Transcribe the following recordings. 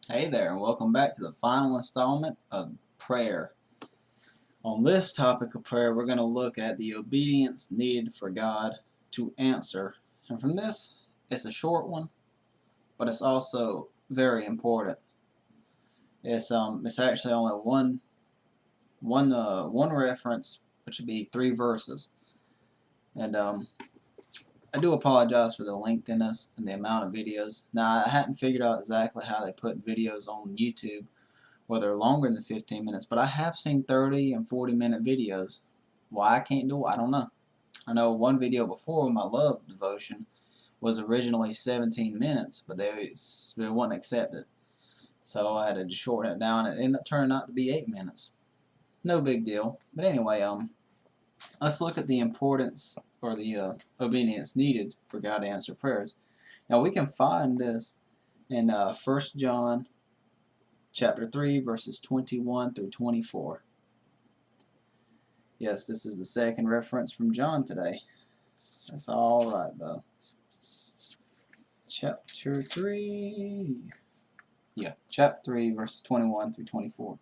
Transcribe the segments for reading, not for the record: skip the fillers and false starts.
Hey there, and welcome back to the final installment of prayer. On this topic of prayer, we're going to look at the obedience needed for God to answer. And from this, it's a short one, but it's also very important. It's actually only one reference, which would be 3 verses. And I do apologize for the lengthiness and the amount of videos. Now, I hadn't figured out exactly how they put videos on YouTube, whether longer than 15 minutes, but I have seen 30 and 40-minute videos. Why I can't do it, I don't know. I know one video before, my love devotion, was originally 17 minutes, but they wouldn't accept it. So I had to shorten it down. It ended up turning out to be 8 minutes. No big deal. But anyway, let's look at the importance or the obedience needed for God to answer prayers. Now we can find this in 1 John chapter 3, verses 21 through 24. Yes, this is the second reference from John today. That's all right, though. Chapter 3. Yeah, chapter 3, verses 21 through 24.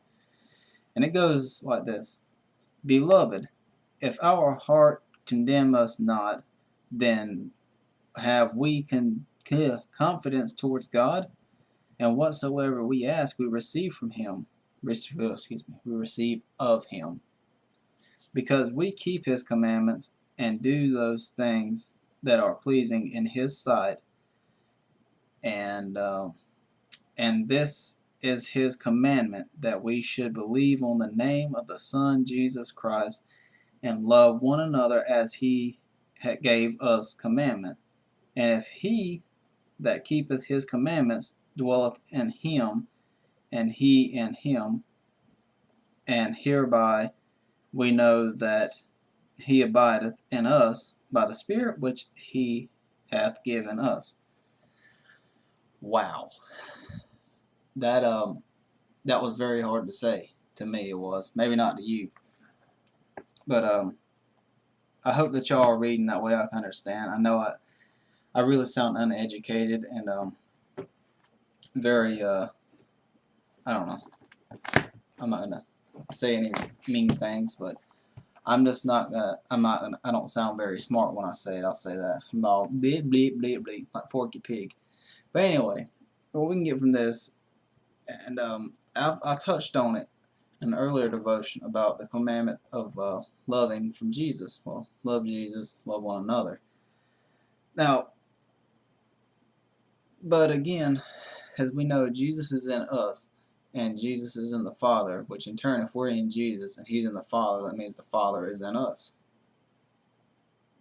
And it goes like this. Beloved, if our heart condemn us not, then have we confidence towards God, and whatsoever we ask we receive from him. We receive of him. Because we keep his commandments and do those things that are pleasing in his sight, and this is his commandment, that we should believe on the name of the Son Jesus Christ, and love one another as he gave us commandment. And if he that keepeth his commandments dwelleth in him, and he in him, and hereby we know that he abideth in us by the Spirit which he hath given us. Wow. That was very hard to say. To me it was. Maybe not to you. But I hope that y'all are reading that way I can understand. I know I really sound uneducated and very I don't know. I'm not gonna say any mean things, but I'm just not gonna. I don't sound very smart when I say it. I'll say that. I'm all bleep bleep bleep bleep like Porky Pig. But anyway, what we can get from this, and I touched on it in an earlier devotion about the commandment of loving from Jesus. Well, love Jesus, love one another. Now, but again, as we know, Jesus is in us, and Jesus is in the Father, which in turn, if we're in Jesus and He's in the Father, that means the Father is in us.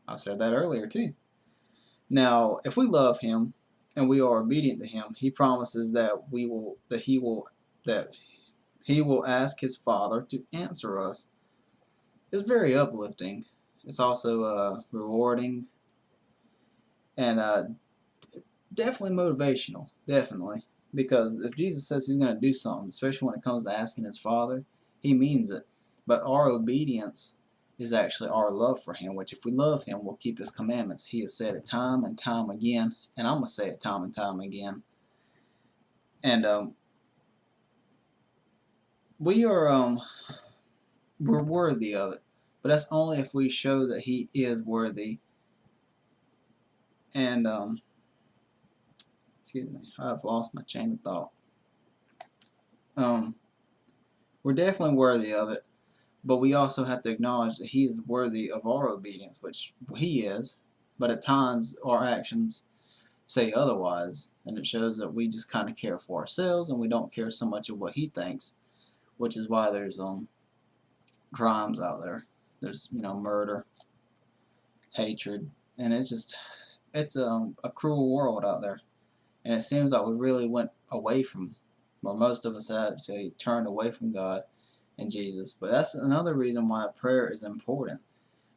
I said that earlier too. Now, if we love Him and we are obedient to Him, He promises that He will ask His Father to answer us. It's very uplifting. It's also rewarding and definitely motivational. Definitely. Because if Jesus says He's going to do something, especially when it comes to asking His Father, He means it. But our obedience is actually our love for Him, which if we love Him, we'll keep His commandments. He has said it time and time again, and I'm going to say it time and time again. And we're worthy of it. But that's only if we show that He is worthy. And, excuse me, I've lost my chain of thought. We're definitely worthy of it, but we also have to acknowledge that He is worthy of our obedience, which He is, but at times our actions say otherwise, and it shows that we just kind of care for ourselves and we don't care so much of what He thinks, which is why there's crimes out there. There's murder, hatred, and it's a cruel world out there, and it seems like we really went away from, or most of us actually turned away from God and Jesus. But that's another reason why prayer is important,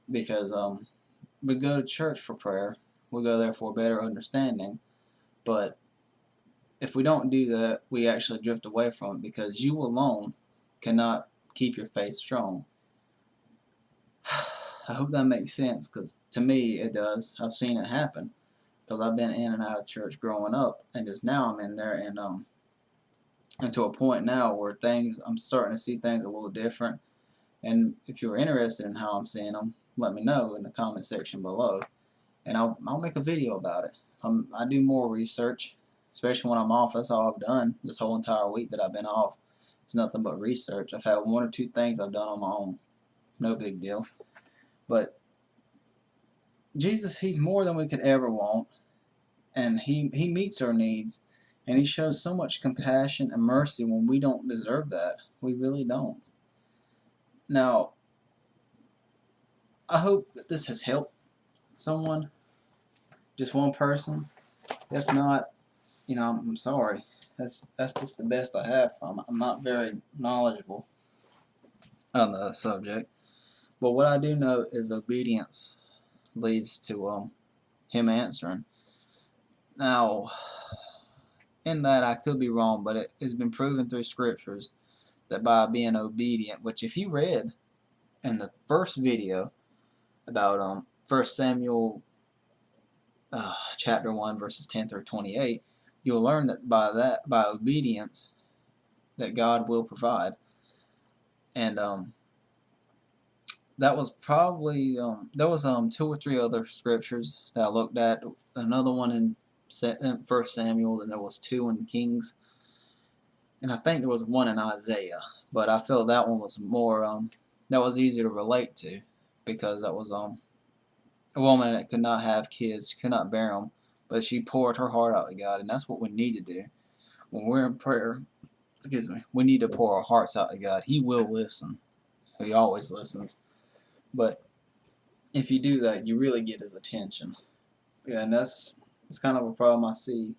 because we go to church for prayer, we go there for a better understanding, but if we don't do that, we actually drift away from it, because you alone cannot keep your faith strong. I hope that makes sense, because to me it does. I've seen it happen, because I've been in and out of church growing up, and just now I'm in there, and and to a point now where I'm starting to see things a little different. And if you're interested in how I'm seeing them, let me know in the comment section below, and I'll make a video about it. I do more research, especially when I'm off. That's all I've done this whole entire week that I've been off. It's nothing but research. I've had 1 or 2 things I've done on my own. No big deal. But Jesus, He's more than we could ever want, and He meets our needs, and He shows so much compassion and mercy when we don't deserve that. We really don't. Now, I hope that this has helped someone, just one person. If not, I'm sorry. That's just the best I have. I'm not very knowledgeable on the subject, but what I do know is obedience leads to Him answering. Now, in that I could be wrong, but it has been proven through scriptures that by being obedient, which if you read in the first video about 1 Samuel chapter 1 verses 10 through 28, you'll learn that by obedience that God will provide. And that was probably there was 2 or 3 other scriptures that I looked at. Another one in 1 Samuel, and there was 2 in Kings, and I think there was 1 in Isaiah. But I feel that one was more that was easier to relate to, because that was a woman that could not have kids, could not bear them, but she poured her heart out to God, and that's what we need to do when we're in prayer. Excuse me. We need to pour our hearts out to God. He will listen. He always listens. But if you do that, you really get His attention. Yeah, and that's kind of a problem I see.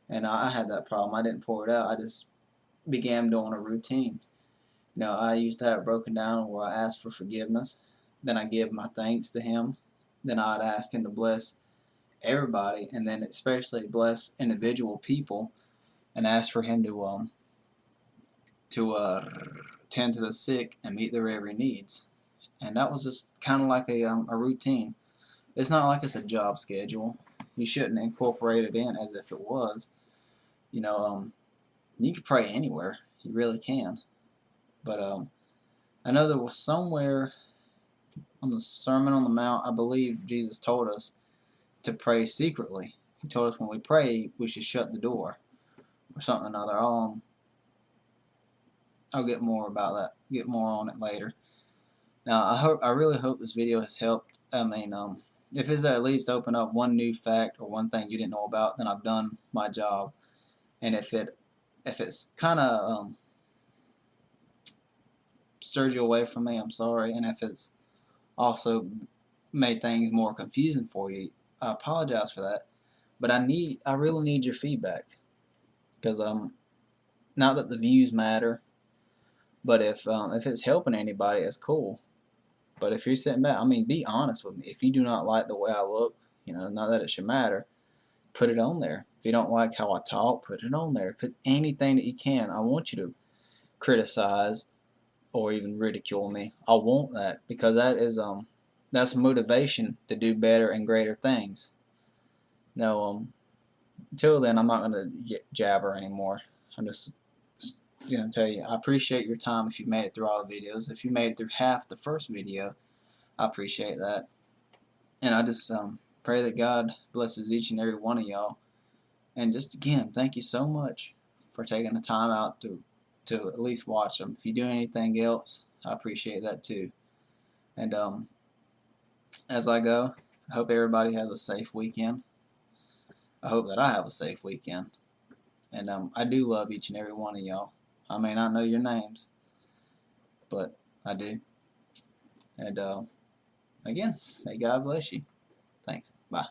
And I had that problem. I didn't pour it out. I just began doing a routine. I used to have it broken down where I asked for forgiveness. Then I give my thanks to Him. Then I'd ask Him to bless everybody, and then especially bless individual people, and ask for Him to tend to the sick and meet their every needs. And that was just kind of like a routine. It's not like it's a job schedule. You shouldn't incorporate it in as if it was. You can pray anywhere. You really can. But I know there was somewhere on the Sermon on the Mount, I believe Jesus told us to pray secretly. He told us when we pray, we should shut the door or something or another. I'll get more about that. Get more on it later. Now, I really hope this video has helped. I mean, if it's at least open up one new fact or one thing you didn't know about, then I've done my job. And if it's kind of stirred you away from me, I'm sorry. And if it's also made things more confusing for you, I apologize for that. But I really need your feedback, because not that the views matter, but if it's helping anybody, it's cool. But if you're sitting back, be honest with me. If you do not like the way I look, not that it should matter, put it on there. If you don't like how I talk, put it on there. Put anything that you can. I want you to criticize or even ridicule me. I want that, because that's motivation to do better and greater things. Now, until then, I'm not going to jabber anymore. I'm just going to tell you, I appreciate your time if you made it through all the videos. If you made it through half the first video, I appreciate that. And I just pray that God blesses each and every one of y'all. And just again, thank you so much for taking the time out to at least watch them. If you do anything else, I appreciate that too. And as I go, I hope everybody has a safe weekend. I hope that I have a safe weekend. And I do love each and every one of y'all. I may not know your names, but I do. And again, may God bless you. Thanks. Bye.